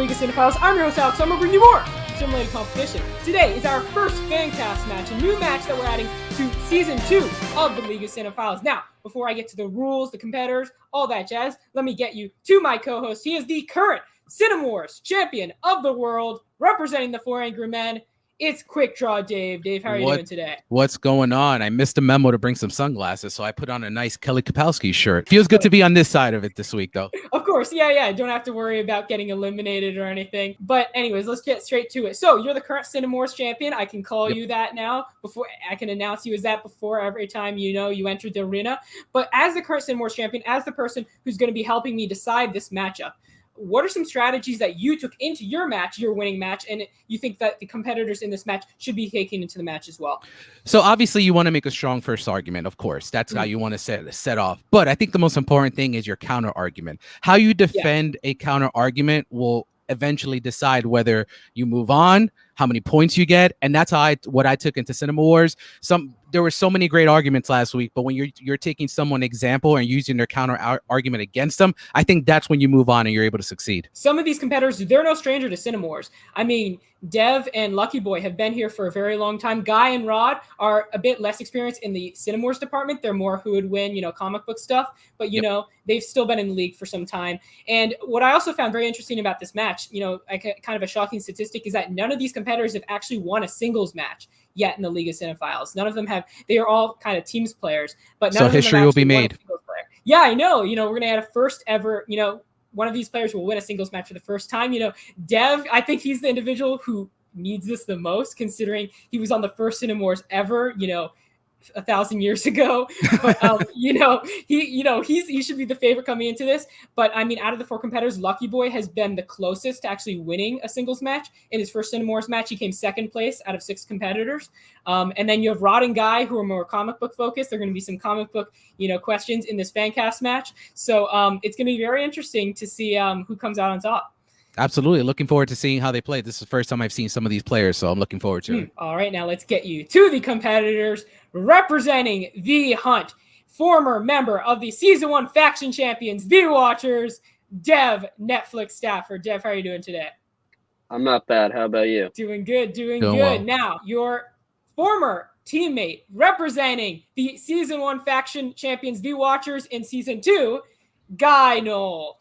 League of Cinephiles. I'm your host, Alex. I'm going to bring you more simulated competition. Today is our first Fancast match, a new match that we're adding to Season 2 of the League of Cinephiles. Now, before I get to the rules, the competitors, all that jazz, let me get you to my co-host. He is the current Cinemores champion of the world, representing the Four Angry Men. It's Quick Draw Dave. Dave, how are you doing today? What's going on? I missed a memo to bring some sunglasses, so I put on a nice Kelly Kapowski shirt. Feels good to be on this side of it this week, though. Of course, yeah. Don't have to worry about getting eliminated or anything. But anyways, let's get straight to it. So you're the current Cinemores champion. I can call you that now. Before I can announce you as that before every time you enter the arena. But as the current Cinemores champion, as the person who's going to be helping me decide this matchup, what are some strategies that you took into your match, your winning match, and you think that the competitors in this match should be taking into the match as well? So obviously you want to make a strong first argument, of course. That's how you want to set off. But I think the most important thing is your counter argument. How you defend a counter argument will eventually decide whether you move on, how many points you get, and that's what I took into Cinema Wars. There were so many great arguments last week, but when you're taking someone example and using their counter argument against them, I think that's when you move on and you're able to succeed. Some of these competitors, they're no stranger to Cinema Wars. I mean, Dev and Lucky Boy have been here for a very long time. Guy and Rod are a bit less experienced in the Cinema Wars department. They're more who would win, comic book stuff, but they've still been in the league for some time. And what I also found very interesting about this match, kind of a shocking statistic, is that none of these competitors have actually won a singles match yet in the League of Cinephiles. None of them have. They are all kind of teams players, but none of them history will be made. Yeah, I know. We're going to add a first ever, one of these players will win a singles match for the first time. Dev, I think he's the individual who needs this the most, considering he was on the first Cinemores ever, 1,000 years ago. But he should be the favorite coming into this. But I mean, out of the four competitors, Lucky Boy has been the closest to actually winning a singles match. In his first Cinemores match, he came second place out of 6 competitors. And then you have Rod and Guy, who are more comic book focused. There are going to be some comic book questions in this Fancast match. So it's going to be very interesting to see who comes out on top. Absolutely. Looking forward to seeing how they play. This is the first time I've seen some of these players, so I'm looking forward to it. All right, now let's get you to the competitors representing the Hunt, former member of the Season 1 Faction Champions, the Watchers, Dev, Netflix staffer. Dev, how are you doing today? I'm not bad. How about you? Doing good. Well. Now, your former teammate representing the Season 1 Faction Champions, the Watchers, in Season 2, Guy Knoll.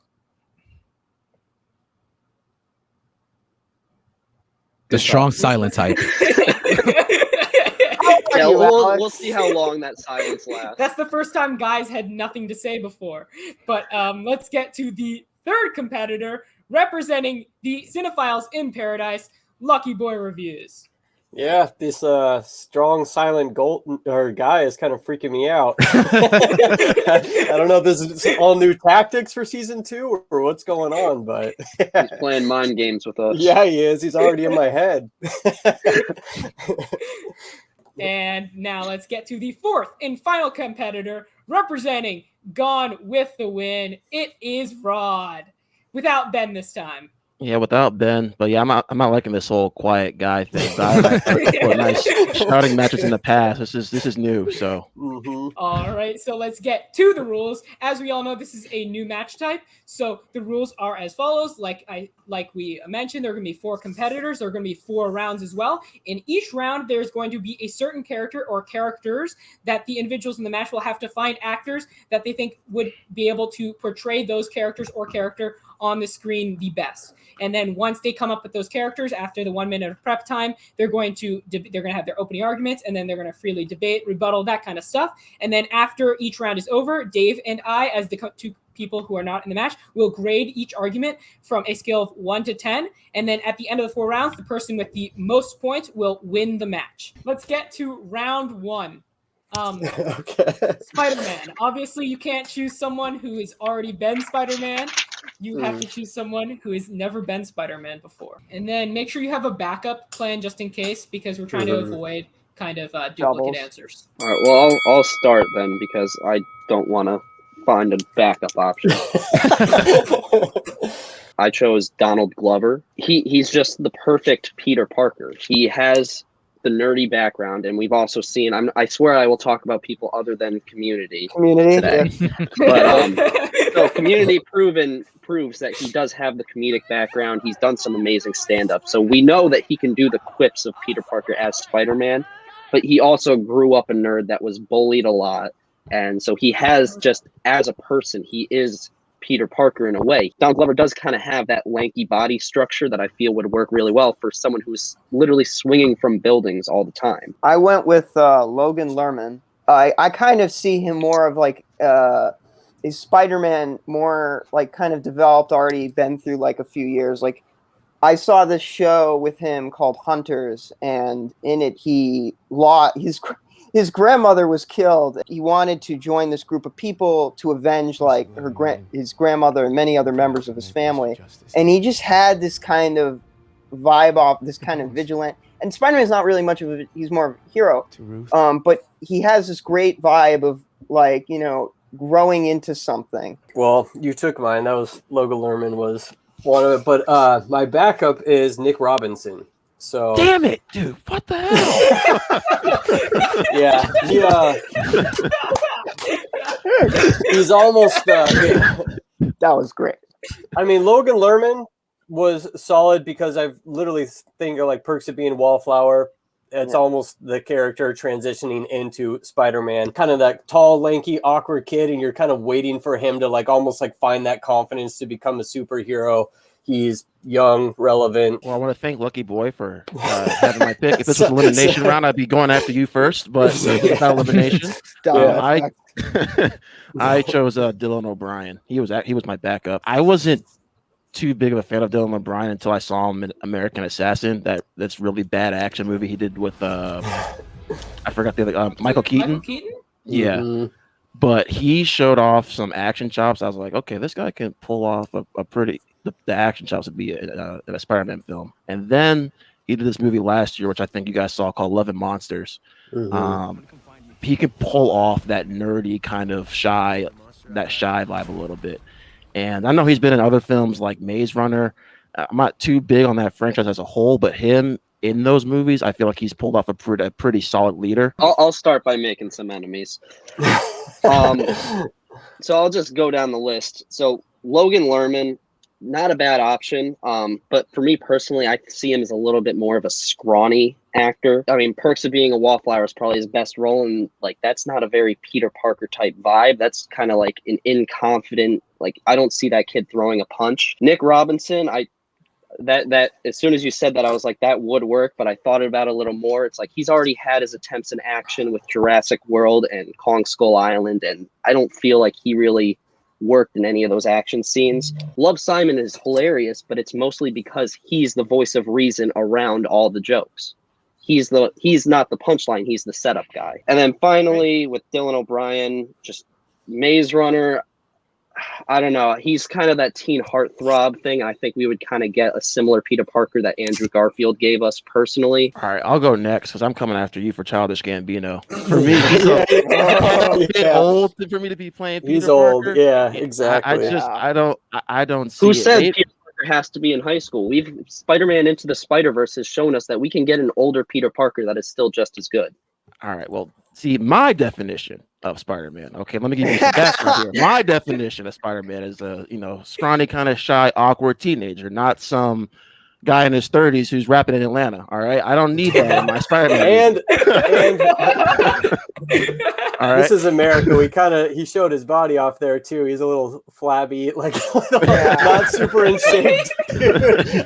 The strong silent type. Yeah, we'll see how long that silence lasts. That's the first time Guys had nothing to say before. But let's get to the third competitor representing the Cinephiles in Paradise, Lucky Boy Reviews. Yeah, this strong silent guy is kind of freaking me out. I don't know if this is all new tactics for Season 2 or what's going on, but He's playing mind games with us. Yeah, he is. He's already in my head. And now let's get to the fourth and final competitor representing Gone with the Win. It is Rod, without Ben this time. Yeah, without Ben, but yeah, I'm not liking this whole quiet guy thing. I've had nice shouting matches in the past. This is new, so. All right, so let's get to the rules. As we all know, this is a new match type, so the rules are as follows. Like we mentioned, there are going to be 4 competitors. There are going to be 4 rounds as well. In each round, there's going to be a certain character or characters that the individuals in the match will have to find actors that they think would be able to portray those characters or character on the screen the best. And then once they come up with those characters after the 1 minute of prep time, they're going to have their opening arguments, and then they're going to freely debate, rebuttal, that kind of stuff. And then after each round is over, Dave and I, as the 2 people who are not in the match, will grade each argument from a scale of 1 to 10. And then at the end of the 4 rounds, the person with the most points will win the match. Let's get to round 1. Okay. Spider-Man. Obviously, you can't choose someone who has already been Spider-Man. You have to choose someone who has never been Spider-Man before. And then make sure you have a backup plan just in case, because we're trying to avoid kind of duplicate answers. All right, well, I'll start then, because I don't want to find a backup option. I chose Donald Glover. He's just the perfect Peter Parker. He has the nerdy background, and we've also seen, I swear I will talk about people other than Community today. Yeah. But So Community proves that he does have the comedic background. He's done some amazing stand-up. So we know that he can do the quips of Peter Parker as Spider-Man, but he also grew up a nerd that was bullied a lot. And so he has just, as a person, he is Peter Parker in a way. Donald Glover does kind of have that lanky body structure that I feel would work really well for someone who's literally swinging from buildings all the time. I went with Logan Lerman. I kind of see him more of like is Spider-Man more like kind of developed, already been through like a few years. Like I saw this show with him called Hunters, and in it he lost his grandmother was killed. He wanted to join this group of people to avenge like his grandmother and many other members of his family. And he just had this kind of vibe off, this kind of vigilant. And Spider-Man's not really much of he's more of a hero. But he has this great vibe of like, you know, growing into something. Well, you took mine. That was Logan Lerman was one of it. But my backup is Nick Robinson. So Damn it, dude! What the hell? Yeah, he's almost. That was great. I mean, Logan Lerman was solid because I've literally think of like Perks of Being Wallflower. It's almost the character transitioning into Spider-Man, kind of that tall, lanky, awkward kid, and you're kind of waiting for him to like almost like find that confidence to become a superhero. He's young, relevant. Well, I want to thank Lucky Boy for having my pick. If this was elimination round, I'd be going after you first, but it's not elimination. I chose Dylan O'Brien. He was my backup. I wasn't too big of a fan of Dylan O'Brien until I saw him in American Assassin. That's really bad action movie he did with I forgot the other Michael Keaton. Michael Keaton? Yeah. Mm-hmm. But he showed off some action chops. I was like, okay, this guy can pull off a pretty. The action chops would be in a Spider-Man film. And then he did this movie last year, which I think you guys saw, called Love and Monsters. Mm-hmm. He can pull off that nerdy kind of shy vibe a little bit. And I know he's been in other films like Maze Runner. I'm not too big on that franchise as a whole, but him in those movies, I feel like he's pulled off a pretty solid leader. I'll start by making some enemies. So I'll just go down the list. So Logan Lerman, not a bad option, but for me personally, I see him as a little bit more of a scrawny actor. I mean, Perks of Being a Wallflower is probably his best role, and like that's not a very Peter Parker type vibe. That's kind of like an inconfident, like I don't see that kid throwing a punch. Nick Robinson, that as soon as you said that, I was like, that would work, but I thought about it a little more. It's like he's already had his attempts in action with Jurassic World and Kong Skull Island, and I don't feel like he really worked in any of those action scenes. Love Simon is hilarious, but it's mostly because he's the voice of reason around all the jokes. He's not the punchline, he's the setup guy. And then finally with Dylan O'Brien, just Maze Runner, I don't know. He's kind of that teen heartthrob thing. I think we would kind of get a similar Peter Parker that Andrew Garfield gave us personally. All right, I'll go next because I'm coming after you for Childish Gambino. For me, he's old for me to be playing Peter Parker. Old. Yeah, exactly. I don't see Who says Peter Parker has to be in high school? Spider-Man Into the Spider-Verse has shown us that we can get an older Peter Parker that is still just as good. All right, well, see, my definition of Spider-Man. Okay, let me give you some background here. My definition of Spider-Man is a scrawny, kind of shy, awkward teenager, not some guy in his 30s who's rapping in Atlanta. All right, I don't need that in my Spider-Man. All right. This is America. He showed his body off there too. He's a little flabby, like not super in shape.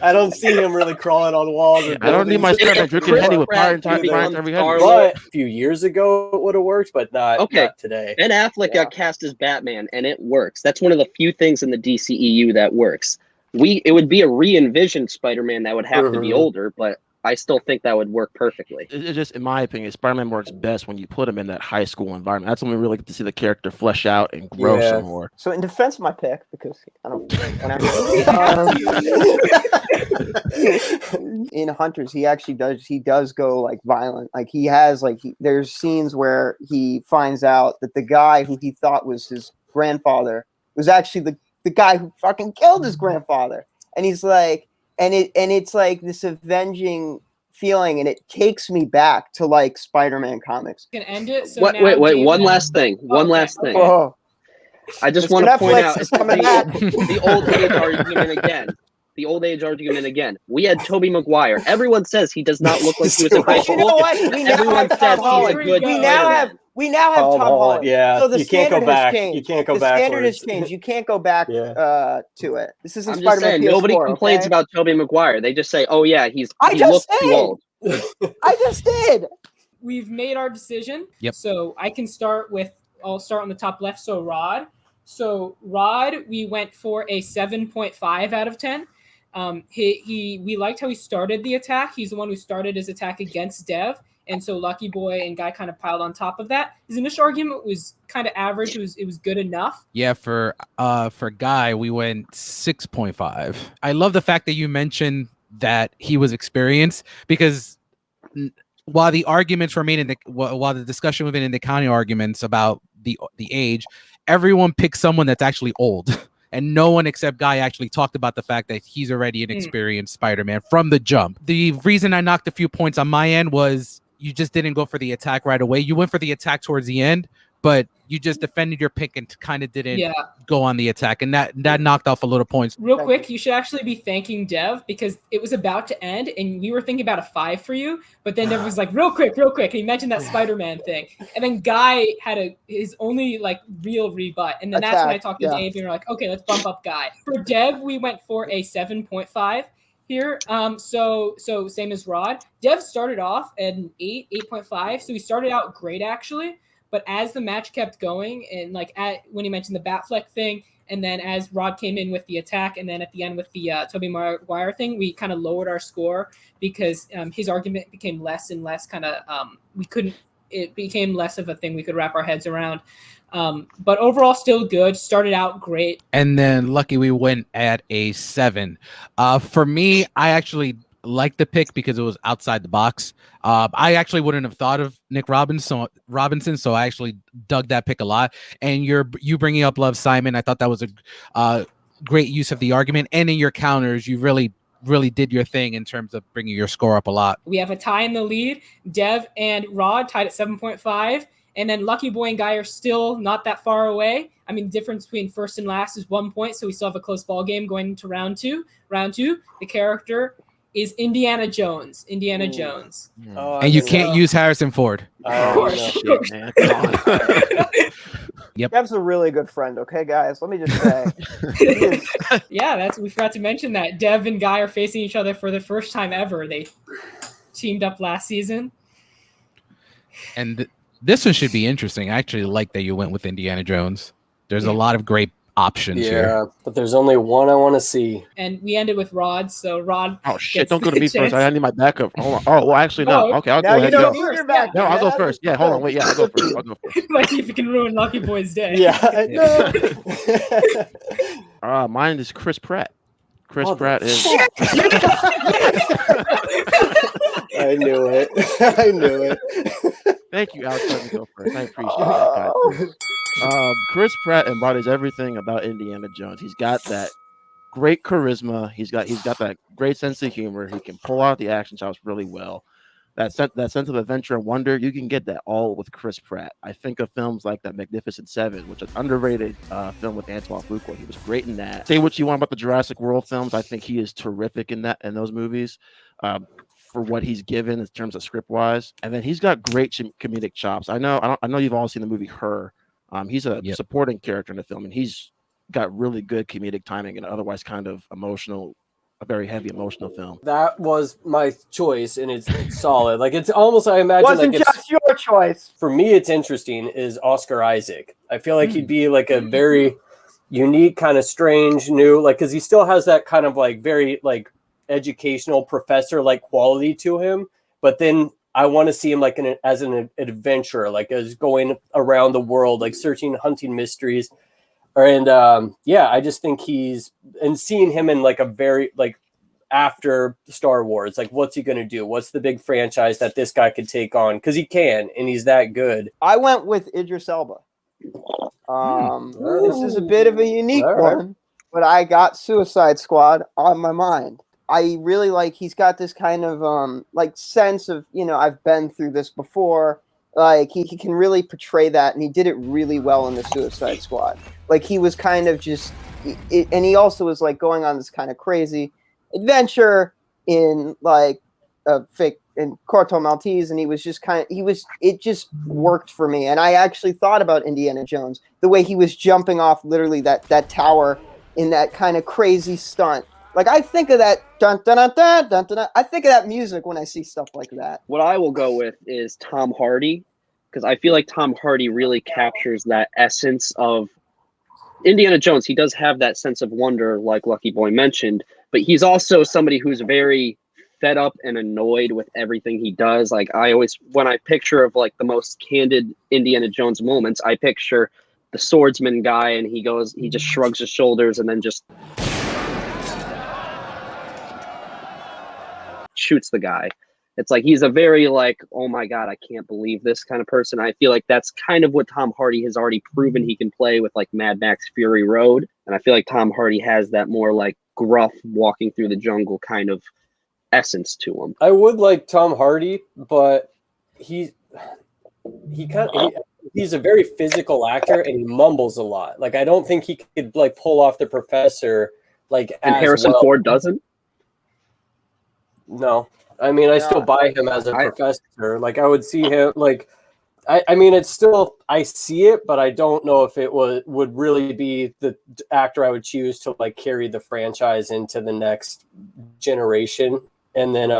I don't see him really crawling on walls. I don't need my Spider-Man drinking Henny with fire and every head. But a few years ago it would have worked, but not today. Ben Affleck got cast as Batman, and it works. That's one of the few things in the DCEU that works. It would be a re-envisioned Spider-Man that would have to be older, but I still think that would work perfectly. It just, in my opinion, Spider-Man works best when you put him in that high school environment. That's when we really get to see the character flesh out and grow some more. So in defense of my pick, because I don't in Hunters, he does go like violent. Like he has there's scenes where he finds out that the guy who he thought was his grandfather was actually the guy who fucking killed his grandfather. And he's like, and it's like this avenging feeling, and it takes me back to like Spider-Man comics. Can end it. So wait, one last thing. Oh. I just Mr. want to point out Netflix is coming back. the old age argument again. The old age argument again. We had Tobey Maguire. Everyone says he does not look like he was in high But you know school. what? We now Everyone have says Tom he's a Holland. good We Spider-Man. We now have Tom Holland. Yeah, So the you can't go standard has back. changed. You can't go the standard has backwards. changed. You can't go back Yeah. to it. This isn't I'm just Spider-Man saying, PS4. nobody complains okay? about Tobey Maguire. They just say, "Oh yeah, he just looks too said. old." I just did. We've made our decision. Yep. So I'll start on the top left. So Rod. We went for a 7.5 out of 10. We liked how he started the attack. He's the one who started his attack against Dev. And so Lucky Boy and Guy kind of piled on top of that. His initial argument was kind of average. It was good enough. Yeah, for Guy, we went 6.5. I love the fact that you mentioned that he was experienced, because while the arguments remain while the discussion within the county arguments about the age, everyone picked someone that's actually old. And no one except Guy actually talked about the fact that he's already an experienced Spider-Man from the jump. The reason I knocked a few points on my end was you just didn't go for the attack right away. You went for the attack towards the end, but you just defended your pick and kind of didn't go on the attack. And that knocked off a little points. Real quick, you should actually be thanking Dev, because it was about to end and we were thinking about a 5 for you. But then Dev was like, real quick. And he mentioned that Spider-Man thing. And then Guy had his only like real rebut. And then that's when I talked to Dave and we were like, okay, let's bump up Guy. For Dev, we went for a 7.5 here. So same as Rod. Dev started off at an 8.5. So he started out great actually. But as the match kept going, and like when he mentioned the Batfleck thing, and then as Rod came in with the attack, and then at the end with the Tobey Maguire thing, we kind of lowered our score because his argument became less and less it became less of a thing we could wrap our heads around. But overall, still good. Started out great. And then lucky we went at a 7. For me, I actually liked the pick because it was outside the box. I actually wouldn't have thought of Nick Robinson, so I actually dug that pick a lot. And you bringing up Love Simon, I thought that was a great use of the argument. And in your counters, you really did your thing in terms of bringing your score up a lot. We have a tie in the lead. Dev and Rod tied at 7.5. And then Lucky Boy and Guy are still not that far away. I mean, the difference between first and last is 1 point, so we still have a close ball game going into round two. The character is Indiana Jones. Jones. Oh, and you can't use Harrison Ford. Of course. Man. Yep. Dev's a really good friend, okay, guys? Let me just say. Yeah, we forgot to mention that. Dev and Guy are facing each other for the first time ever. They teamed up last season. And this one should be interesting. I actually like that you went with Indiana Jones. There's a lot of great options here. Yeah, but there's only one I want to see. And we ended with Rod, so Rod. Oh shit! gets Don't go to the me first. chance. I need my backup. Hold on. Oh, well, actually no. Oh, Okay, I'll Now go you ahead. don't Go. need your back. No, I'll go first. Yeah, hold on. Wait. Yeah, I'll go first. Like if you can ruin Lucky Boy's day. Yeah. Mine is Chris Pratt. Chris Oh, Pratt is. I knew it. Thank you, Alex. Let me go first. I appreciate that. Chris Pratt embodies everything about Indiana Jones. He's got that great charisma. He's got that great sense of humor. He can pull out the action shots really well. That sense of adventure and wonder, you can get that all with Chris Pratt. I think of films like that Magnificent Seven, which is an underrated film with Antoine Fuqua. He was great in that. Say what you want about the Jurassic World films, I think he is terrific in those movies. For what he's given in terms of script wise, and then he's got great comedic chops. I know you've all seen the movie Her. He's a supporting character in the film, and he's got really good comedic timing and otherwise kind of emotional, a very heavy emotional film. That was my choice, and it's solid. Like it's almost, I imagine, Wasn't like just your choice. for me, it's interesting. Is Oscar Isaac? I feel like he'd be like a very unique, kind of strange, new, like because he still has that kind of like very like educational professor like quality to him, but then I want to see him like as an adventurer, like as going around the world, like hunting mysteries. And I just think seeing him in like a very like after Star Wars, like what's he going to do? What's the big franchise that this guy could take on? Because he can, and he's that good. I went with Idris Elba. This is a bit of a unique one, but I got Suicide Squad on my mind. I really like, he's got this kind of like sense of, I've been through this before. Like he can really portray that, and he did it really well in the Suicide Squad. Like he was kind of just, and he also was like going on this kind of crazy adventure in like a fake in Corto Maltese, and he was just it just worked for me. And I actually thought about Indiana Jones, the way he was jumping off literally that tower in that kind of crazy stunt. Like I think of that dun dun dun dun dun dun. I think of that music when I see stuff like that. What I will go with is Tom Hardy, because I feel like Tom Hardy really captures that essence of Indiana Jones. He does have that sense of wonder, like Lucky Boy mentioned, but he's also somebody who's very fed up and annoyed with everything he does. Like I always, when I picture of like the most candid Indiana Jones moments, I picture the swordsman guy, and he just shrugs his shoulders and then just shoots the guy. It's like he's a very like, oh my god, I can't believe this kind of person. I feel like that's kind of what Tom Hardy has already proven he can play with like Mad Max Fury Road. And I feel like Tom Hardy has that more like gruff walking through the jungle kind of essence to him. I would like Tom Hardy, but he's a very physical actor, and he mumbles a lot. Like I don't think he could like pull off the professor like And as Harrison well. Ford doesn't. No, I mean I still buy him as a professor. Like I would see him like. I mean, it's still, I see it, but I don't know if it would really be the actor I would choose to like carry the franchise into the next generation. And then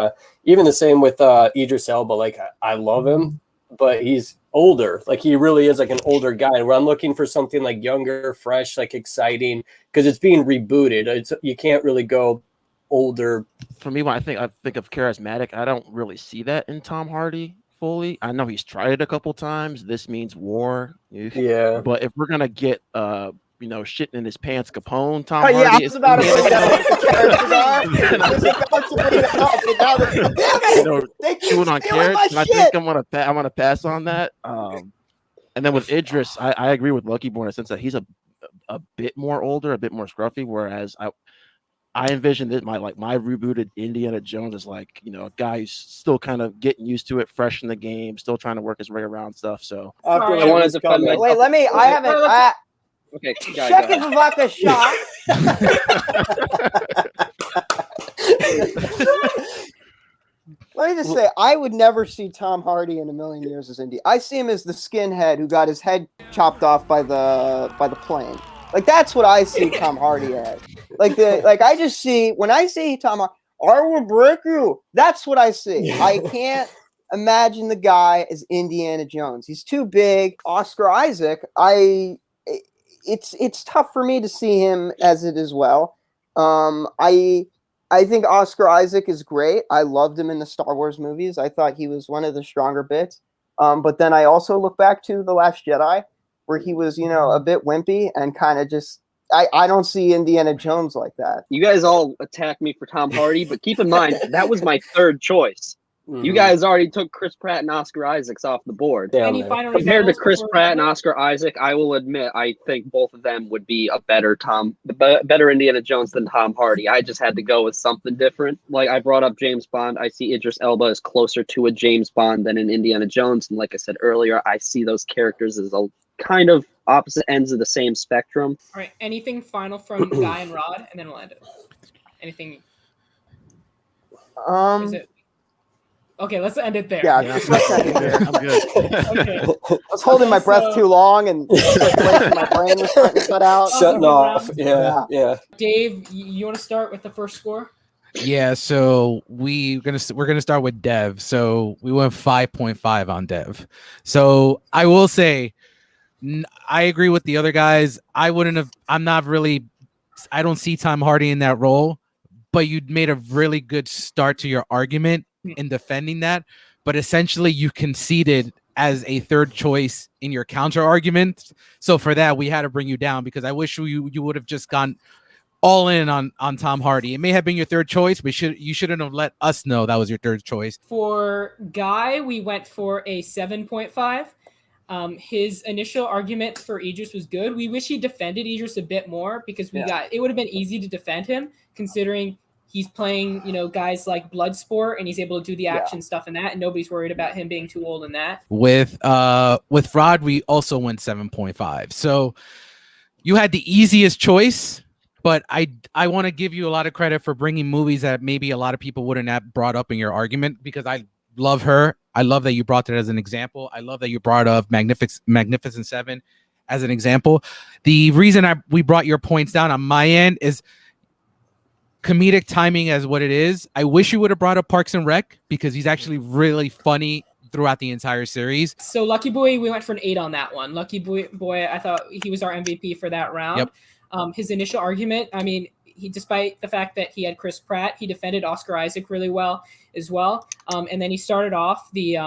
even the same with Idris Elba. Like I love him, but he's older. Like he really is like an older guy. Where I'm looking for something like younger, fresh, like exciting, because it's being rebooted. You can't really go older. For me, when I think of charismatic, I don't really see that in Tom Hardy fully. I know he's tried it a couple times. This means war. Yeah. But if we're gonna get shitting in his pants Capone, Tom Yeah, Hardy I was about to bring that up. The characters are. I was about to bring it up, but now they keep chewing on stealing my carrots. And I shit. think I'm gonna pass on that. And then with Idris, I agree with Lucky Boy in the sense that he's a bit more older, a bit more scruffy. Whereas I envision this my rebooted Indiana Jones as like, a guy who's still kind of getting used to it, fresh in the game, still trying to work his way around stuff. So I want to defend myself. Wait, let me. I haven't. Okay, Czechoslovakia shot. Let me just say, I would never see Tom Hardy in a million years as Indy. I see him as the skinhead who got his head chopped off by the plane. Like that's what I see Tom Hardy as. I just see when I see Tom Hardy, I will break you. That's what I see. I can't imagine the guy as Indiana Jones. He's too big. Oscar Isaac, it's tough for me to see him as it as well. I think Oscar Isaac is great. I loved him in the Star Wars movies. I thought he was one of the stronger bits. But then I also look back to The Last Jedi, where he was, a bit wimpy and kind of just. I don't see Indiana Jones like that. You guys all attack me for Tom Hardy, but keep in mind that was my third choice. You guys already took Chris Pratt and Oscar Isaacs off the board. Compared to Chris Pratt and Oscar Isaac, I will admit I think both of them would be a better Indiana Jones than Tom Hardy. I just had to go with something different. Like I brought up James Bond. I see Idris Elba as closer to a James Bond than an Indiana Jones. And like I said earlier, I see those characters as a kind of opposite ends of the same spectrum. All right. Anything final from Guy and Rod, and then we'll end it. Anything? Is it? Okay, let's end it there. Yeah, let's end it there. I'm good. Okay. I was holding my breath too long, and my brain was starting to cut out. Shutting off. Yeah. Dave, you want to start with the first score? Yeah, so we're gonna start with Dev. So we went 5.5 on Dev. So I will say, I agree with the other guys. I don't see Tom Hardy in that role, but you made a really good start to your argument in defending that. But essentially, you conceded as a third choice in your counter argument. So for that, we had to bring you down because I wish you would have just gone all in on Tom Hardy. It may have been your third choice, but you shouldn't have let us know that was your third choice. For Guy, we went for a 7.5. His initial argument for Idris was good. We wish he defended Idris a bit more because it would have been easy to defend him considering he's playing, guys like Bloodsport, and he's able to do the action stuff in that, and nobody's worried about him being too old in that. With Rod, we also went 7.5. So you had the easiest choice, but I want to give you a lot of credit for bringing movies that maybe a lot of people wouldn't have brought up in your argument, because I love her. I love that you brought that as an example. I love that you brought up Magnificent Seven as an example. The reason we brought your points down on my end is comedic timing as what it is. I wish you would have brought up Parks and Rec, because he's actually really funny throughout the entire series. So Lucky Boy, we went for an 8 on that one. Lucky Boy, I thought he was our MVP for that round. Yep. His initial argument, I mean, despite the fact that he had Chris Pratt, he defended Oscar Isaac really well as well. And then he started off the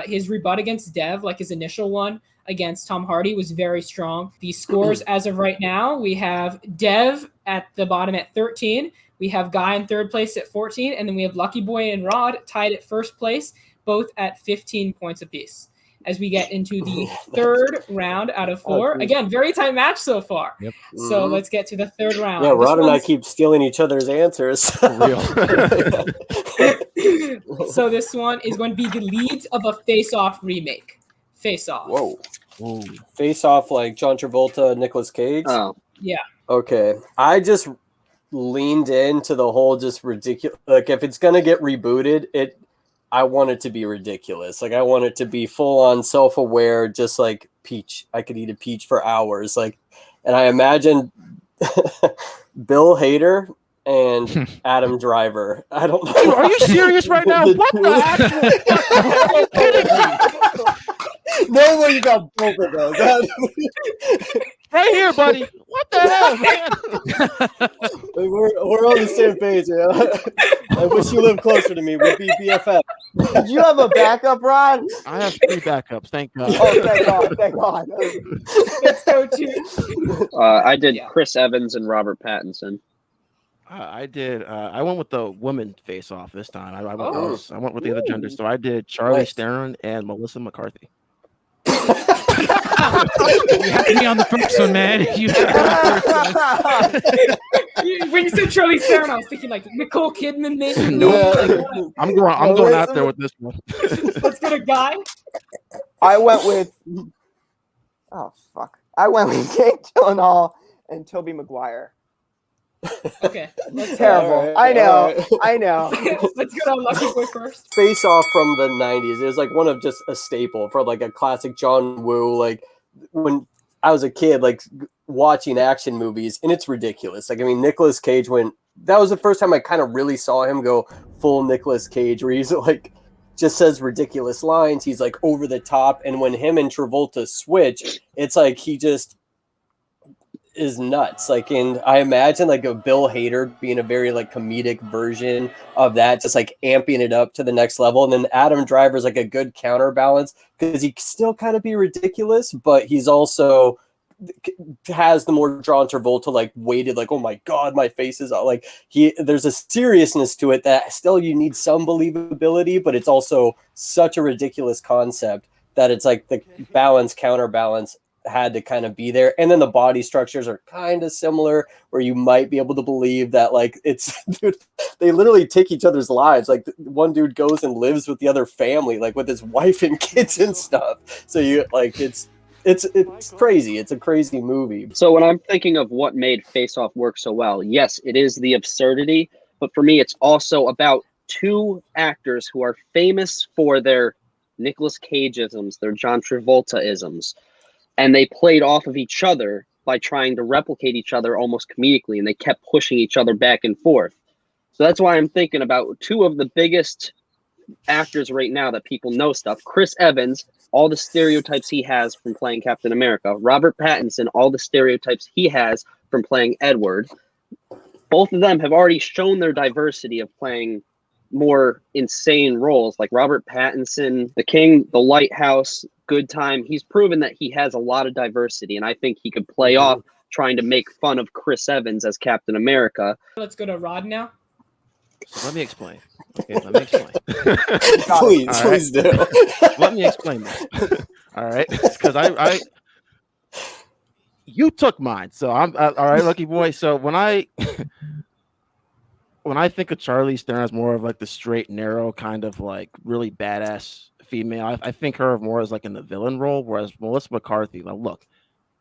his rebut against Dev, like his initial one against Tom Hardy, was very strong. The scores as of right now, we have Dev at the bottom at 13. We have Guy in third place at 14. And then we have Lucky Boy and Rod tied at first place, both at 15 points apiece. As we get into the third round out of 4. Again, very tight match so far. Yep. So let's get to the third round. Yeah, Rod and I keep stealing each other's answers. So this one is going to be the leads of a Face Off remake. Face Off. Whoa. Face Off, like John Travolta, Nicolas Cage? Oh. Yeah. Okay. I just leaned into the whole just ridiculous. Like, if it's going to get rebooted, I want it to be ridiculous. Like, I want it to be full on self-aware, just like Peach. I could eat a peach for hours. Like, and I imagine Bill Hader and Adam Driver. I don't know. Are you serious right now? What the actual? Are you kidding me? No way you got both of those. Right here, buddy. What the hell, man? We're on the same page, man. I wish you lived closer to me. We'd be BFF. Did you have a backup, Rod? I have 3 backups. Thank God. Oh, thank God. Thank God. Let's go to. I did Chris Evans and Robert Pattinson. I did. I went with the woman face off this time. I went with the other gender. So I did Charlize Theron and Melissa McCarthy. You had me on the first one, man. When you said Charlize Theron, I was thinking like Nicole Kidman, maybe. No, I'm going out there with this one. Let's go to Guy. I went with. Oh fuck! I went with Jake Gyllenhaal and Tobey Maguire. Okay. Terrible. Right, I know. Let's go to Lucky Boy first. Face Off from the 90s. It was like one of just a staple for like a classic John Woo. Like when I was a kid, like watching action movies, and it's ridiculous. Like, I mean, Nicolas Cage that was the first time I kind of really saw him go full Nicolas Cage, where he's like just says ridiculous lines. He's like over the top. And when him and Travolta switch, it's like he just is nuts. Like, and I imagine like a Bill Hader being a very like comedic version of that, just like amping it up to the next level. And then Adam Driver's like a good counterbalance because he still kind of be ridiculous, but he's also has the more John Travolta like weighted, like, oh my God, my face is like there's a seriousness to it that still you need some believability, but it's also such a ridiculous concept that it's like the counterbalance had to kind of be there. And then the body structures are kind of similar where you might be able to believe that like it's dude, they literally take each other's lives. Like one dude goes and lives with the other family, like with his wife and kids and stuff. So you like it's crazy. It's a crazy movie. So when I'm thinking of what made Face Off work so well, yes, it is the absurdity, but for me it's also about two actors who are famous for their Nicolas Cage-isms, their John Travolta-isms. And they played off of each other by trying to replicate each other almost comedically, and they kept pushing each other back and forth. So that's why I'm thinking about two of the biggest actors right now that people know stuff. Chris Evans, all the stereotypes he has from playing Captain America. Robert Pattinson, all the stereotypes he has from playing Edward. Both of them have already shown their diversity of playing more insane roles, like Robert Pattinson, The King, The Lighthouse, Good Time. He's proven that he has a lot of diversity, and I think he could play off trying to make fun of Chris Evans as Captain America. Let's go to Rod now. So let me explain. Okay, let me explain. Please do. Let me explain this. All right, because I you took mine, so I'm all right, Lucky Boy. So when when I think of Charlize Theron as more of like the straight, narrow kind of like really badass female, I think her more as like in the villain role, whereas Melissa McCarthy, like, look,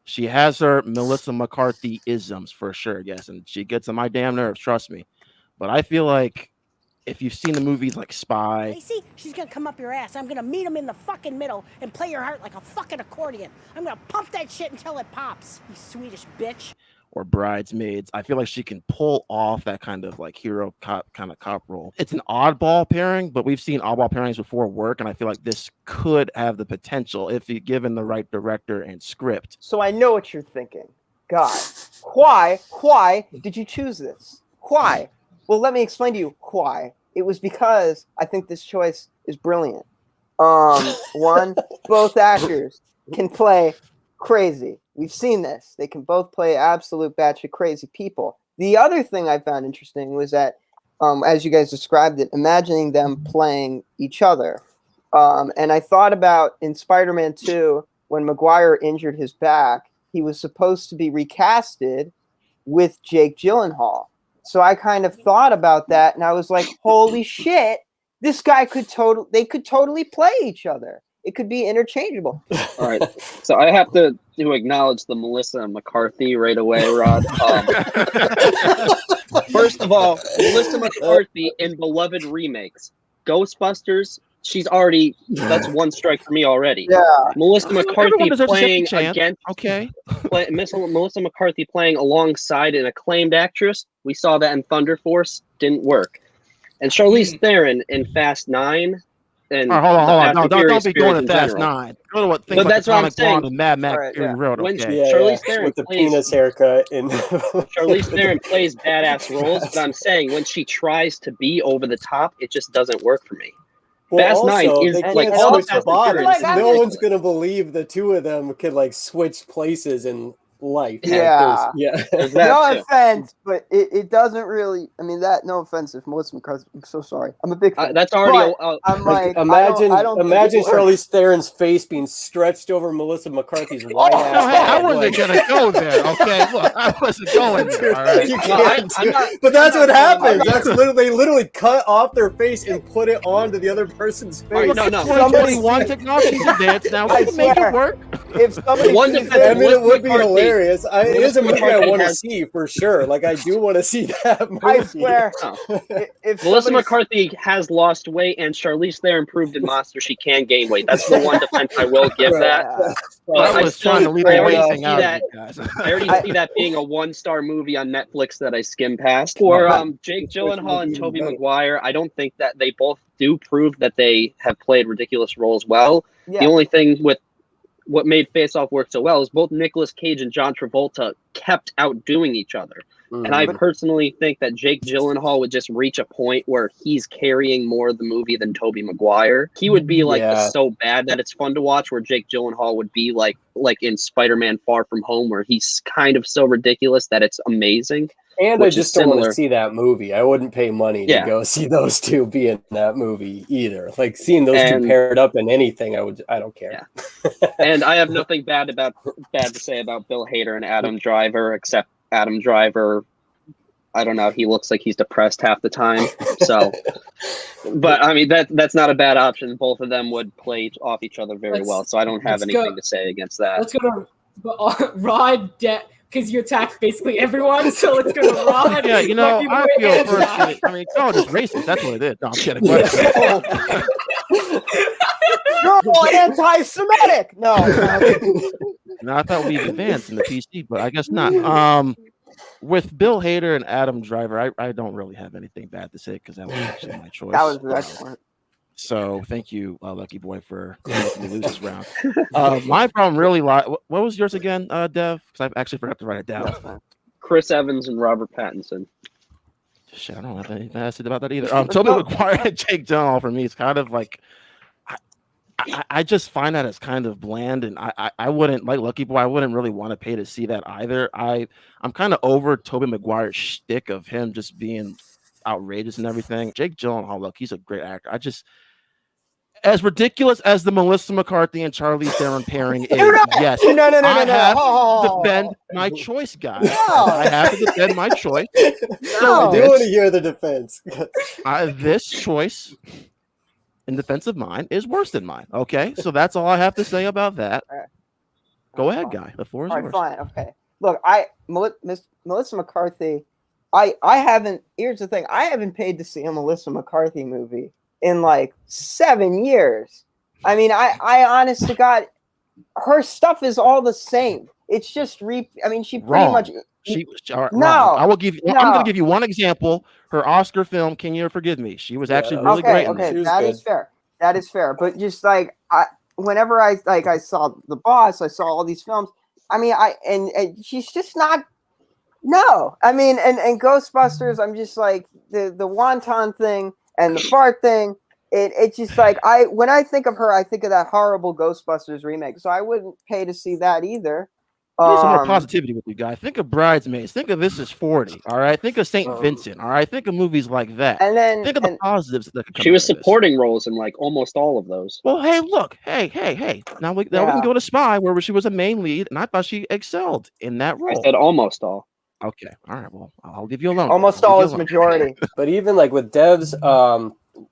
she has her Melissa McCarthy isms for sure, yes, and she gets on my damn nerves, trust me. But I feel like if you've seen the movies like Spy, Lacey, she's gonna come up your ass. I'm gonna meet him in the fucking middle and play your heart like a fucking accordion. I'm gonna pump that shit until it pops, you Swedish bitch. or Bridesmaids, I feel like she can pull off that kind of like hero cop kind of cop role. It's an oddball pairing, but we've seen oddball pairings before work, and I feel like this could have the potential if you given the right director and script. So I know what you're thinking. God, why did you choose this? Why? Well, let me explain to you why. It was because I think this choice is brilliant. One, both actors can play crazy. We've seen this. They can both play absolute batshit crazy people. The other thing I found interesting was that, as you guys described it, imagining them playing each other. And I thought about in Spider-Man 2, when Maguire injured his back, he was supposed to be recasted with Jake Gyllenhaal. So I kind of thought about that, and I was like, holy shit, this guy they could totally play each other. It could be interchangeable. All right. So I have to acknowledge the Melissa McCarthy right away, Rod. First of all, Melissa McCarthy in beloved remakes. Ghostbusters, that's one strike for me already. Yeah. Melissa McCarthy playing against. Okay. Melissa McCarthy playing alongside an acclaimed actress. We saw that in Thunder Force. Didn't work. And Charlize Theron in Fast 9. And hold on. No, don't be going to Fast 9. Go to what things like that's what I'm saying. And Mad Max Fury Road. When Okay. Charlize Theron with the plays, penis haircut and Charlize Theron plays badass roles, but I'm saying when she tries to be over the top, it just doesn't work for me. Fast 9 is like all switch Fast and bodies. Furious. No one's gonna believe the two of them could like switch places in life. Yeah. There's that No too. offense, but it doesn't really. I mean, no offense if Melissa McCarthy. I'm so sorry. I'm a big fan. That's already. I'm like, imagine I don't imagine think it works. Charlize Theron's face being stretched over Melissa McCarthy's white ass. No, hey, I wasn't gonna go there. Okay, look, I wasn't going there. All right. You can't but that's what happens. That's they literally cut off their face and put it onto the other person's face. No. 2021 technology's advanced now. We can make it work. If somebody One sees defense- I mean, it would be McCarthy- hilarious. It is a movie I McCarthy want to has- see for sure. Like, I do want to see that movie. I swear, No. if Melissa somebody- McCarthy has lost weight, and Charlize Theron proved in Monster she can gain weight. That's the one defense I will give that. I was trying to leave the already racing see out. that. You guys. I already see that being a 1-star movie on Netflix that I skim past. For Jake Gyllenhaal and Tobey Maguire, I don't think that they both do prove that they have played ridiculous roles well. Yeah. The only thing with what made Face Off work so well is both Nicolas Cage and John Travolta kept outdoing each other. And I personally think that Jake Gyllenhaal would just reach a point where he's carrying more of the movie than Tobey Maguire. He would be like so bad that it's fun to watch, where Jake Gyllenhaal would be like in Spider-Man Far From Home, where he's kind of so ridiculous that it's amazing. And I which just is don't want similar. to see that movie. I wouldn't pay money to Yeah. go see those two be in that movie either. Like, seeing those two paired up in anything, I don't care. Yeah. And I have nothing bad to say about Bill Hader and Adam Driver, except Adam Driver, I don't know, he looks like he's depressed half the time. So, but I mean, that's not a bad option. Both of them would play off each other very well. So I don't have anything to say against that. Let's go to Rod, because you attacked basically everyone. So let's go to Rod. Yeah, you know, Lucky I Boy, feel and personally. I mean, oh, just racist. That's what it is. No, I'm kidding. Go ahead. You're all anti-Semitic. No. No, I thought we'd advanced in the PC, but I guess not. With Bill Hader and Adam Driver, I don't really have anything bad to say because that was actually my choice. That was excellent. So thank you, Lucky Boy, for making me lose this round. My problem really what was yours again, Dev? Because I actually forgot to write it down. Chris Evans and Robert Pattinson. Shit, I don't have anything to say about that either. Tobey Maguire and Jake Gyllenhaal for me is kind of like I just find that as kind of bland, and I wouldn't, like Lucky Boy, I wouldn't really want to pay to see that either. I'm kind of over Tobey Maguire's shtick of him just being outrageous and everything. Jake Gyllenhaal, look, he's a great actor. as ridiculous as the Melissa McCarthy and Charlize Theron pairing is, yes, No. I have to Oh. defend my choice, guys. No. I have to defend my choice. No. I do want to hear the defense. This choice, in defense of mine, is worse than mine. Okay, so that's all I have to say about that. Go ahead, guy. The floor is All yours. right, fine. Okay. Look, Melissa McCarthy. I haven't. Here's the thing. I haven't paid to see a Melissa McCarthy movie in like 7 years. I mean, I honest to God, her stuff is all the same. It's just she pretty Wrong. much. She wrong. No. I will give you. I'm No. going to give you one example. Her Oscar film, Can You Forgive Me? She was actually really Okay, great. okay, In that is fair. That is fair. But just like whenever I saw The Boss, I saw all these films. I mean, and she's just not. No, I mean, and Ghostbusters. I'm just like the wonton thing and the fart thing. It's just like when I think of her, I think of that horrible Ghostbusters remake. So I wouldn't pay to see that either. Here's some more positivity with you guys. Think of Bridesmaids. Think of This Is 40. All right. Think of St. Vincent. All right. Think of movies like that. And then think of the positives that could come She was out of this. supporting roles in like almost all of those. Well, hey, look, hey. Now we can go to Spy, where she was a main lead, and I thought she excelled in that role. I said almost all. Okay, all right. Well, I'll leave you alone. Almost all is majority. But even like with Dev's,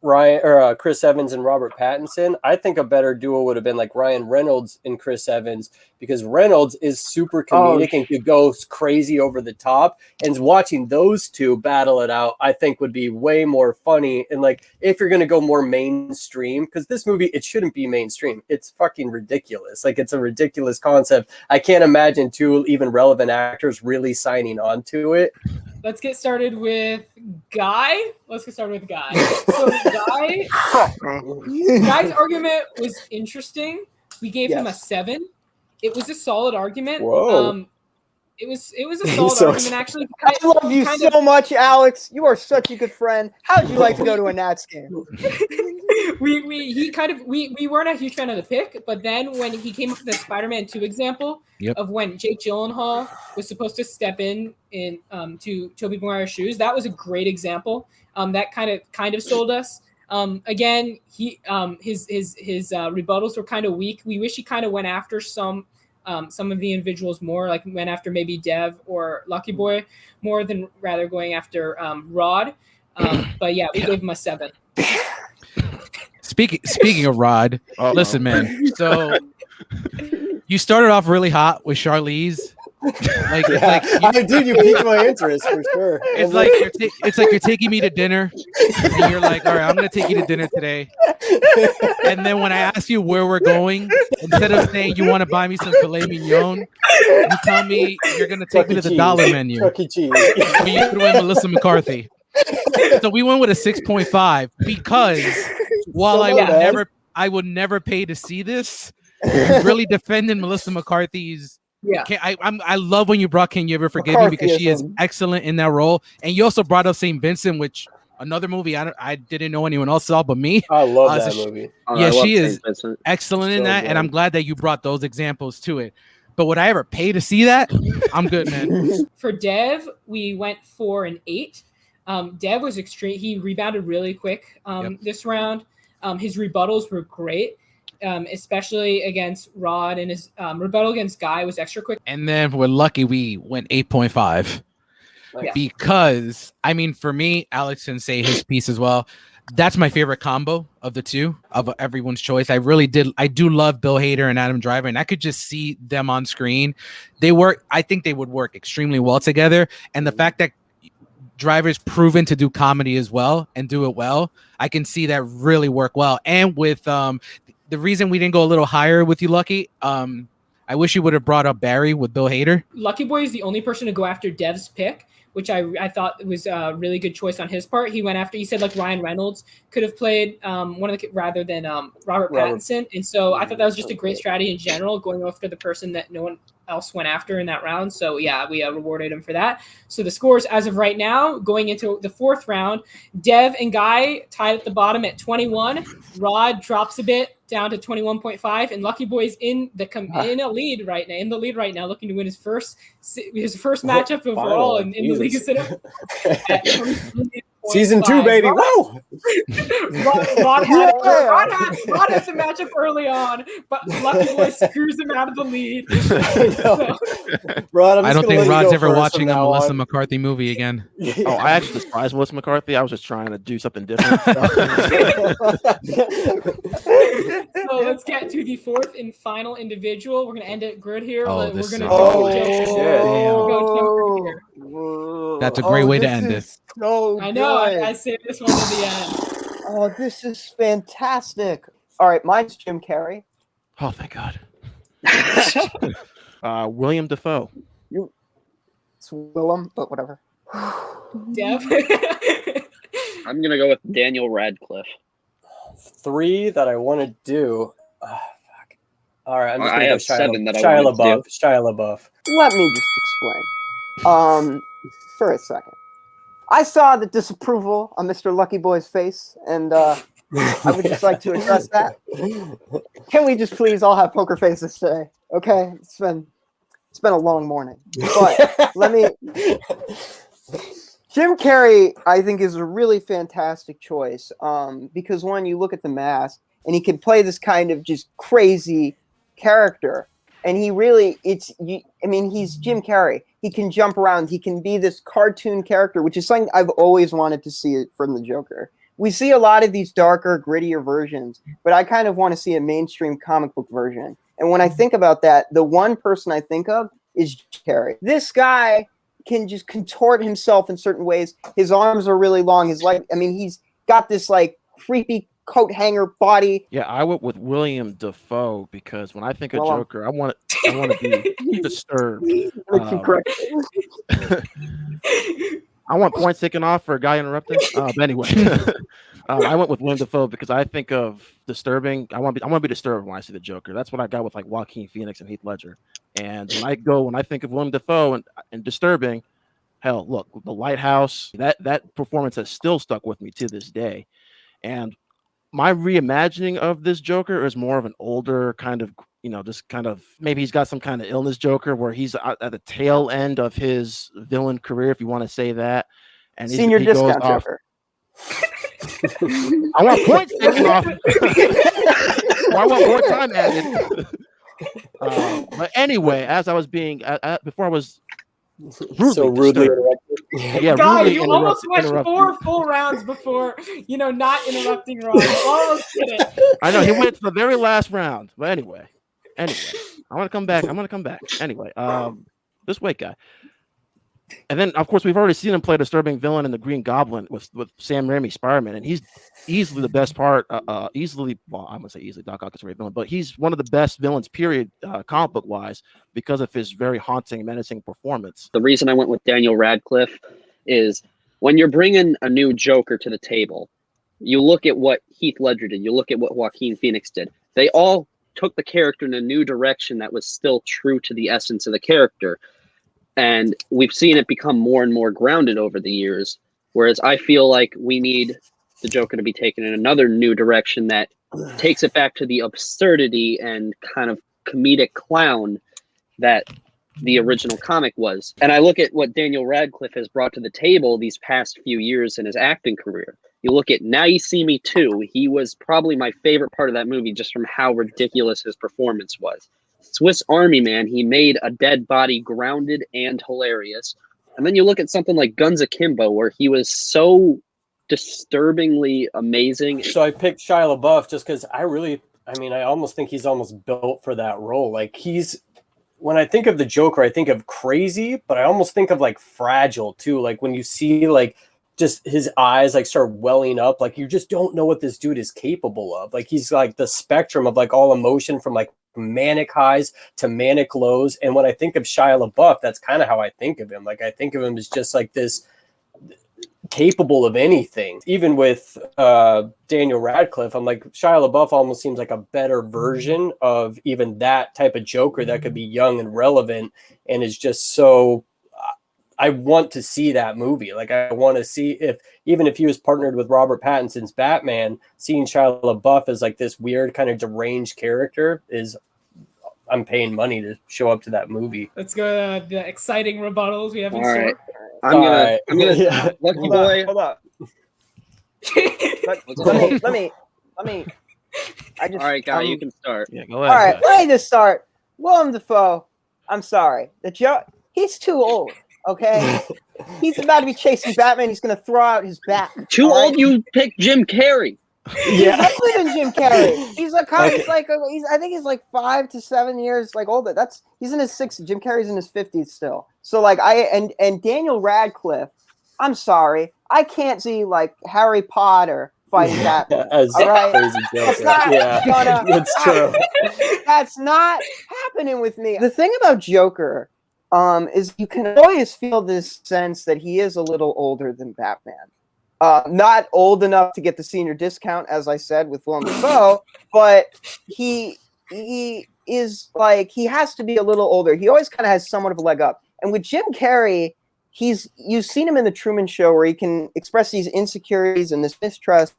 Ryan or Chris Evans and Robert Pattinson, I think a better duo would have been like Ryan Reynolds and Chris Evans, because Reynolds is super comedic and could go crazy over the top. And watching those two battle it out, I think would be way more funny. And like, if you're going to go more mainstream, because this movie, it shouldn't be mainstream. It's fucking ridiculous. Like, it's a ridiculous concept. I can't imagine two even relevant actors really signing on to it. Let's get started with Guy. So Guy's argument was interesting. We gave him a 7. It was a solid argument. Whoa. It was a solid argument, actually. I love you so much, Alex. You are such a good friend. How'd you like to go to a Nats game? we weren't a huge fan of the pick, but then when he came up with the Spider-Man 2 example of when Jake Gyllenhaal was supposed to step in to Tobey Maguire's shoes, that was a great example. That kind of sold us. Again, his rebuttals were kind of weak. We wish he kind of went after some of the individuals more, like went after maybe Dev or Lucky Boy more than rather going after Rod. But yeah, we gave him a 7. Speaking of Rod, listen, man. So you started off really hot with Charlize. Dude, you piqued my interest for sure. It's like you're taking me to dinner, and you're like, all right, I'm gonna take you to dinner today. And then when I ask you where we're going, instead of saying you want to buy me some filet mignon, you tell me you're gonna take me to the dollar menu. Chuck E. Cheese. But you threw in Melissa McCarthy. So we went with a 6.5 because while I would never pay to see this, really defending Melissa McCarthy's. Yeah, I love when you brought Can You Ever Forgive Me, because she is excellent in that role. And you also brought up St. Vincent, which another movie I didn't know anyone else saw but me. I love that movie. Yeah, she is excellent in that, and I'm glad that you brought those examples to it. But would I ever pay to see that? I'm good, man. For Dev, we went for an 8. Dev was extreme. He rebounded really quick this round. His rebuttals were great. Especially against Rod, and his rebuttal against Guy was extra quick. And then we're lucky we went 8.5 because, I mean, for me, Alex can say his piece as well. That's my favorite combo of the two, of everyone's choice. I do love Bill Hader and Adam Driver, and I could just see them on screen. I think they would work extremely well together. And the fact that Driver's proven to do comedy as well and do it well, I can see that really work well. And with the reason we didn't go a little higher with you, Lucky, I wish you would have brought up Barry with Bill Hader. Lucky Boy is the only person to go after Dev's pick, which I thought was a really good choice on his part. He said like Ryan Reynolds could have played one of the rather than Robert Pattinson, and so I thought that was just a great strategy in general, going after the person that no one else went after in that round. So yeah, we rewarded him for that. So the scores as of right now, going into the 4th round, Dev and Guy tied at the bottom at 21. Rod drops a bit down to 21.5, and Lucky Boy's in the lead right now, looking to win his first matchup overall in the League of Cinema Season 2, baby. Woo! Rod had the matchup early on, but Lucky Boy screws him out of the lead. So, Rod, I'm I just don't gonna think let you Rod's go ever first watching from a now Melissa on. McCarthy movie again. Oh, I actually despise Melissa McCarthy. I was just trying to do something different. so let's get to the fourth and final individual. We're gonna end it good here. Oh, We're this gonna sucks. go Oh, Joker. shit. We'll go Joker here. That's a great way to end it. So I know. good. I saved this one to the end. Oh, this is fantastic. All right, mine's Jim Carrey. Oh, thank God. William Dafoe. It's Willem, but whatever. Dev. I'm gonna go with Daniel Radcliffe. 3 that I want to do. Fuck. All right, I'm just I gonna have go 7 that I Shia wanted to LaBeouf. Shia LaBeouf. Let me just explain. For a second. I saw the disapproval on Mr. Lucky Boy's face, and I would just like to address that. Can we just please all have poker faces today? Okay, it's been a long morning, but let me. Jim Carrey, I think, is a really fantastic choice. Because when you look at The Mask, and he can play this kind of just crazy character, and he really, he's Jim Carrey. He can jump around. He can be this cartoon character, which is something I've always wanted to see from the Joker. We see a lot of these darker, grittier versions, but I kind of want to see a mainstream comic book version. And when I think about that, the one person I think of is Jim Carrey. This guy can just contort himself in certain ways. His arms are really long. He's got this like creepy coat hanger body. Yeah, I went with William Dafoe because when I think of Joker, I want to be disturbed. I want points taken off for a guy interrupting. But anyway, I went with William Dafoe because I think of disturbing. I want to be disturbed when I see the Joker. That's what I got with like Joaquin Phoenix and Heath Ledger. And when I think of William Dafoe and disturbing, hell, look, The Lighthouse. That performance has still stuck with me to this day. And my reimagining of this Joker is more of an older kind of, just kind of, maybe he's got some kind of illness Joker where he's at the tail end of his villain career, if you want to say that. And Senior he discount goes off. Joker. I want points taken off. I want more time added. But anyway, as I was being, before I was rudely interrupted. Yeah, God, rudely you almost went interrupted. 4 full rounds before, not interrupting Ron. You almost did it. I know he went to the very last round, but anyway, I want to come back. Anyway, this white guy, and then of course we've already seen him play a disturbing villain in the Green Goblin with Sam Raimi's Spider-Man, and he's easily the best part. I'm gonna say easily. Doc Ock is a great villain, but he's one of the best villains, period, comic book wise, because of his very haunting, menacing performance. The reason I went with Daniel Radcliffe is when you're bringing a new Joker to the table, you look at what Heath Ledger did, you look at what Joaquin Phoenix did. They all took the character in a new direction that was still true to the essence of the character. And we've seen it become more and more grounded over the years. Whereas I feel like we need the Joker to be taken in another new direction that takes it back to the absurdity and kind of comedic clown that the original comic was. And I look at what Daniel Radcliffe has brought to the table these past few years in his acting career. You look at Now You See Me Too. He was probably my favorite part of that movie just from how ridiculous his performance was. Swiss Army Man, he made a dead body grounded and hilarious. And then you look at something like Guns Akimbo, where he was so disturbingly amazing. So I picked Shia LaBeouf just because I almost think he's almost built for that role. Like when I think of the Joker, I think of crazy, but I almost think of like fragile too. Like when you see like just his eyes like start welling up, like you just don't know what this dude is capable of. Like he's like the spectrum of like all emotion from like manic highs to manic lows. And when I think of Shia LaBeouf, that's kind of how I think of him. Like I think of him as just like this capable of anything. Even with Daniel Radcliffe, I'm like, Shia LaBeouf almost seems like a better version of even that type of Joker that could be young and relevant and is just so. I want to see that movie. Like I want to see even if he was partnered with Robert Pattinson's Batman, seeing Shia LaBeouf as like this weird kind of deranged character I'm paying money to show up to that movie. Let's go to the exciting rebuttals we have in All right. store. I'm gonna Lucky Boy. Hold on. Let me. I just. All right, guy, you can start. Yeah, go All ahead. right, let me just start. Willem Dafoe. I'm sorry. He's too old. Okay. He's about to be chasing Batman. He's going to throw out his back. Too all right? old, you picked Jim Carrey. He's older than Jim Carrey. He's like, I think he's like 5 to 7 years like older. He's in his 60s. Jim Carrey's in his 50s still. So like and Daniel Radcliffe. I'm sorry, I can't see like Harry Potter fighting Batman. As all right, crazy that's Joker. not gonna It's true. That's not happening with me. The thing about Joker, is you can always feel this sense that he is a little older than Batman. Not old enough to get the senior discount, as I said, with Willem Dafoe, but he is like, he has to be a little older. He always kind of has somewhat of a leg up. And with Jim Carrey, you've seen him in the Truman Show where he can express these insecurities and this mistrust.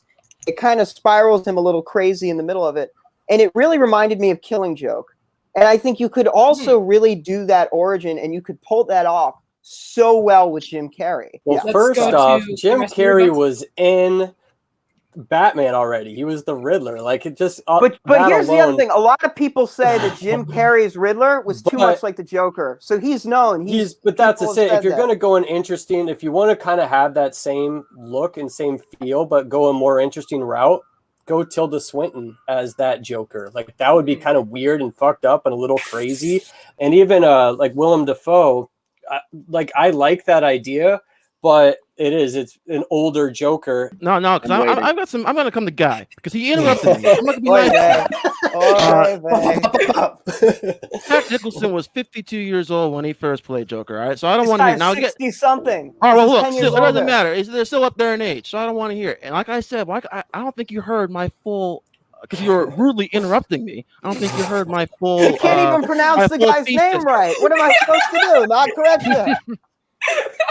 It kind of spirals him a little crazy in the middle of it. And it really reminded me of Killing Joke. And I think you could also really do that origin and you could pull that off so well with Jim Carrey. Well, Let's first go off, to Jim the rest of your Carrey thoughts. was in Batman already. He was the Riddler. Like it just. But that here's the other alone- thing. A lot of people say that Jim Carrey's Riddler was too much like the Joker. So he's known. But that's the people thing. have If you're said going to go an interesting, if you want to kind of have that same look and same feel, but go a more interesting route, go Tilda Swinton as that Joker. Like that would be kind of weird and fucked up and a little crazy. And even like Willem Dafoe, I like that idea, but it's an older Joker. No, because I'm waiting. I've got some. I'm gonna come to Guy because he interrupted me. I'm not gonna be Oy nice. vey. Jack Nicholson was 52 years old when he first played Joker. All right, so I don't This want to hear guy's now. 60 something. All right, well, He's look, 10 years still, it doesn't older. matter. They're still up there in age, so I don't want to hear it. And like I said, I don't think you heard my full, because you were rudely interrupting me. I don't think you heard my full. You can't even pronounce the full guy's thesis. name right. What am I supposed to do? Not correct you?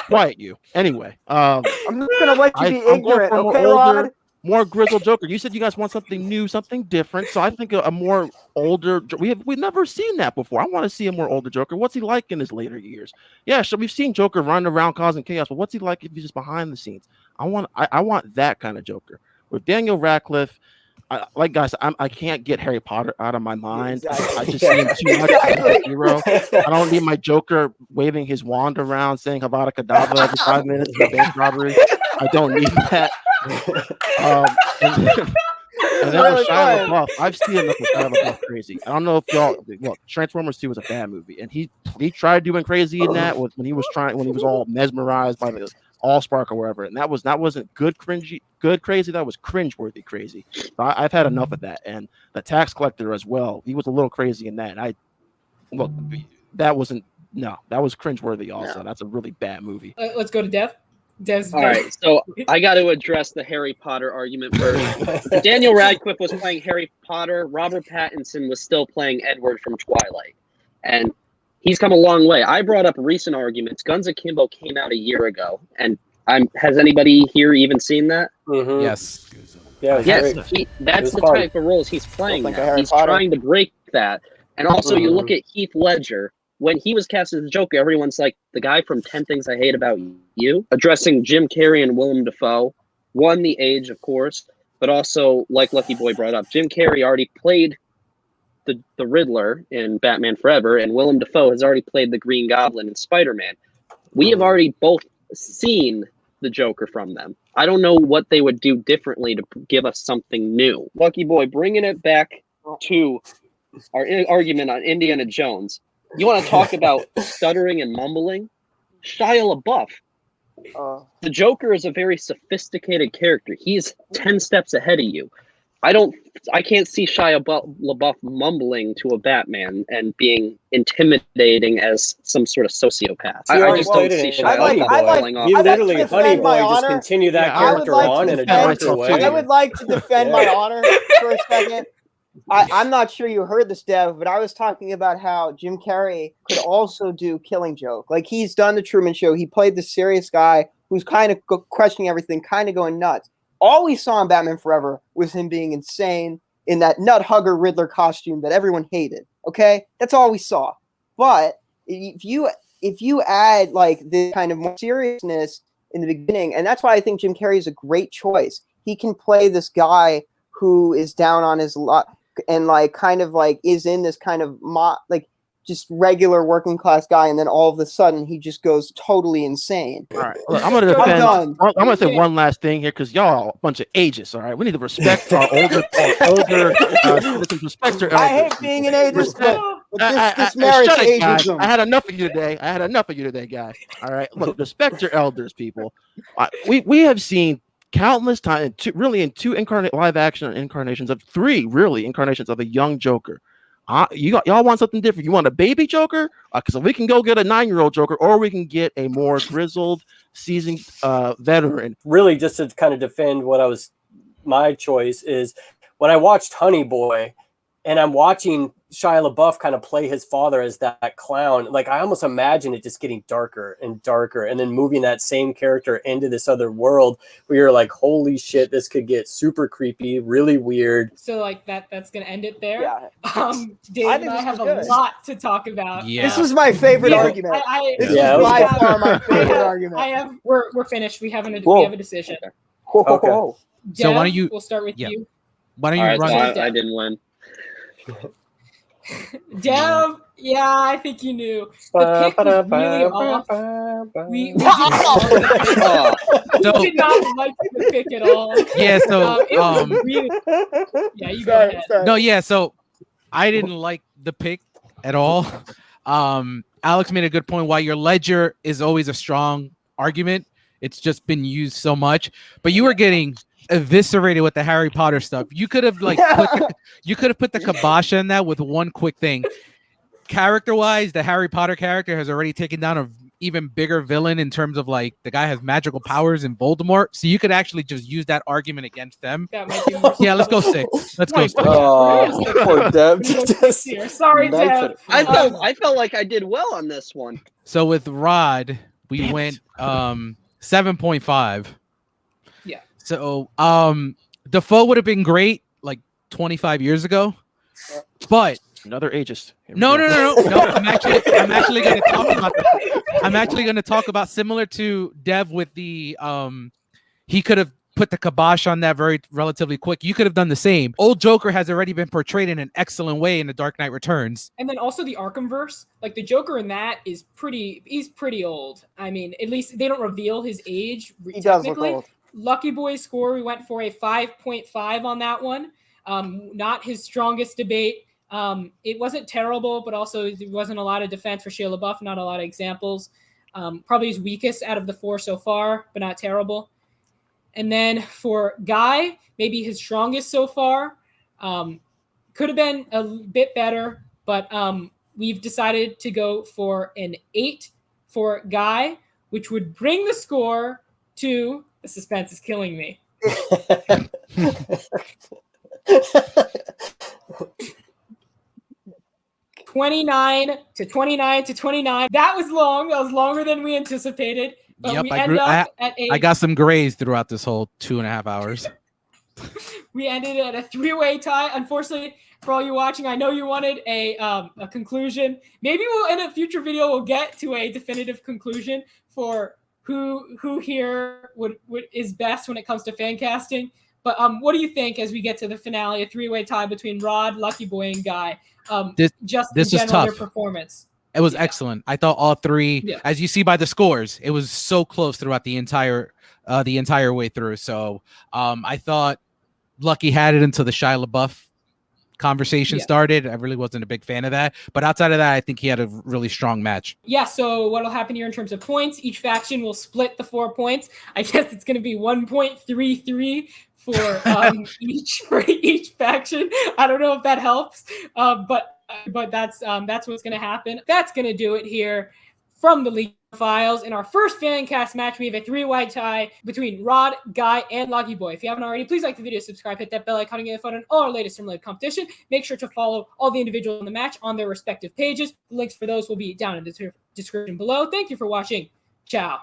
Quiet you. Anyway, I'm just gonna let you be I'm going ignorant, for a more okay, older, Rod? more grizzled Joker. You said you guys want something new, something different. So I think a more older. We've never seen that before. I want to see a more older Joker. What's he like in his later years? Yeah, so we've seen Joker running around causing chaos, but what's he like if he's just behind the scenes? I want that kind of Joker. With Daniel Radcliffe, I can't get Harry Potter out of my mind. Exactly. I just see him too much as a hero. I don't need my Joker waving his wand around saying Avada Kedavra every 5 minutes for bank robbery. I don't need that. And then with Shia LaBeouf, I've seen enough of Shia LaBeouf crazy. I don't know if y'all look. Transformers 2 was a bad movie, and he tried doing crazy in that when he was all mesmerized by the Allspark or wherever, and that wasn't good crazy. That was cringeworthy crazy. So I've had enough of that. And the Tax Collector as well. He was a little crazy in that. And that was cringeworthy also. No. That's a really bad movie. Let's go to Dev. Dev's All right, so I got to address the Harry Potter argument first. Daniel Radcliffe was playing Harry Potter. Robert Pattinson was still playing Edward from Twilight. And he's come a long way. I brought up recent arguments. Guns Akimbo came out a year ago. And has anybody here even seen that? Mhm. Yes. Yeah. It was Yes, great. that's was the fun. type of roles he's playing Think of now. Harry He's Potter. trying to break that. And also, you Mhm. look at Heath Ledger. When he was cast as the Joker, everyone's like, the guy from 10 Things I Hate About You. Addressing Jim Carrey and Willem Dafoe. One, the age, of course, but also, like Lucky Boy brought up, Jim Carrey already played the Riddler in Batman Forever, and Willem Dafoe has already played the Green Goblin in Spider-Man. We have already both seen the Joker from them. I don't know what they would do differently to give us something new. Lucky Boy, bringing it back to our argument on Indiana Jones. You want to talk about stuttering and mumbling? Shia LaBeouf. The Joker is a very sophisticated character. He's 10 steps ahead of you. I can't see Shia LaBeouf mumbling to a Batman and being intimidating as some sort of sociopath. I just don't see Shia LaBeouf falling off. You I'd like literally, to Honey defend my Boy, just honor. continue that Yeah, I would character like on to in a defend darker myself, way. too. I would like to defend my honor for a second. I'm not sure you heard this, Dev, but I was talking about how Jim Carrey could also do Killing Joke. Like, he's done the Truman Show. He played the serious guy who's kind of questioning everything, kind of going nuts. All we saw in Batman Forever was him being insane in that nut hugger Riddler costume that everyone hated. Okay? That's all we saw. But if you add like this kind of more seriousness in the beginning, and that's why I think Jim Carrey is a great choice. he can play this guy who is down on his luck and like kind of like is in this kind of like just regular working class guy, and then all of a sudden he just goes totally insane. All right, look, I'm going to defend. done. I'm going to say one last thing here because y'all are a bunch of ages. All right, we need to respect our older citizens. Respect our elders. I hate being an ageist, but this merits shut it, guys. ageism. I had enough of you today. Guy. All right, look, respect your elders, people. We have seen countless times, in two live action incarnations of 3 really incarnations of a young Joker. Y'all want something different? You want a baby Joker? Because we can go get a 9-year-old Joker, or we can get a more grizzled, seasoned veteran. Really, just to kind of defend my choice is when I watched Honey Boy, and I'm watching Shia LaBeouf kind of play his father as that clown. Like I almost imagine it just getting darker and darker, and then moving that same character into this other world where you're like, holy shit, this could get super creepy, really weird. So like that's gonna end it there. Yeah. Dave and I have a lot to talk about. Yeah. This was my favorite argument. This is by far my favorite argument. We're finished. We have a decision. Okay. Dev, So why don't you? We'll start with you. Why don't you All right, run? so I didn't win. Dev, yeah, I think you knew. The pick was really off. We did not like the pick at all. Yeah, so it was really, yeah, you go ahead. No, yeah, so I didn't like the pick at all. Alex made a good point. While your ledger is always a strong argument, it's just been used so much. But you were getting eviscerated with the Harry Potter stuff. You could have put the kibosh in that with one quick thing. Character-wise, the Harry Potter character has already taken down an even bigger villain in terms of like the guy has magical powers in Voldemort. So you could actually just use that argument against them. That might be more Yeah, let's go 6. Let's go 6. Poor Deb. Sorry, Deb. I felt like I did well on this one. So with Rod, we went 7.5. Yeah. So Defoe would have been great like 25 years ago, but Another ageist. no. I'm actually going to talk about that. I'm actually going to talk about similar to Dev with the he could have put the kibosh on that relatively quick. You could have done the same. Old Joker has already been portrayed in an excellent way in The Dark Knight Returns. And then also the Arkhamverse, like the Joker in that he's pretty old. I mean, at least they don't reveal his age. He does look old. Lucky Boy's score, we went for a 5.5 on that one. Not his strongest debate. It wasn't terrible, but also there wasn't a lot of defense for Shia LaBeouf, not a lot of examples. Probably his weakest out of the 4 so far, but not terrible. And then for Guy, maybe his strongest so far. Could have been a bit better, but we've decided to go for an 8 for Guy, which would bring the score to, the suspense is killing me. 29 to 29 to 29. That was long. That was longer than we anticipated. But Yep, we ended up at I got some grays throughout this whole 2.5 hours. We ended at a 3-way tie. Unfortunately, for all you watching, I know you wanted a conclusion. Maybe in a future video we'll get to a definitive conclusion for who here is best when it comes to fan casting. But what do you think as we get to the finale, a 3-way tie between Rod, Lucky Boy, and Guy? This in general, was tough. their performance. It was excellent. I thought all 3, as you see by the scores, it was so close throughout the entire way through. So I thought Lucky had it until the Shia LaBeouf conversation started. I really wasn't a big fan of that. But outside of that, I think he had a really strong match. Yeah, so what will happen here in terms of points, each faction will split the 4 points. I guess it's going to be 1.33 for each faction. I don't know if that helps, but that's what's going to happen. That's going to do it here from the League Files. In our first fan cast match, we have a 3-way tie between Rod, Guy, and Lucky Boy. If you haven't already, please like the video, subscribe, hit that bell icon, and get fun on all our latest simulated competition. Make sure to follow all the individuals in the match on their respective pages. The links for those will be down in the description below. Thank you for watching. Ciao.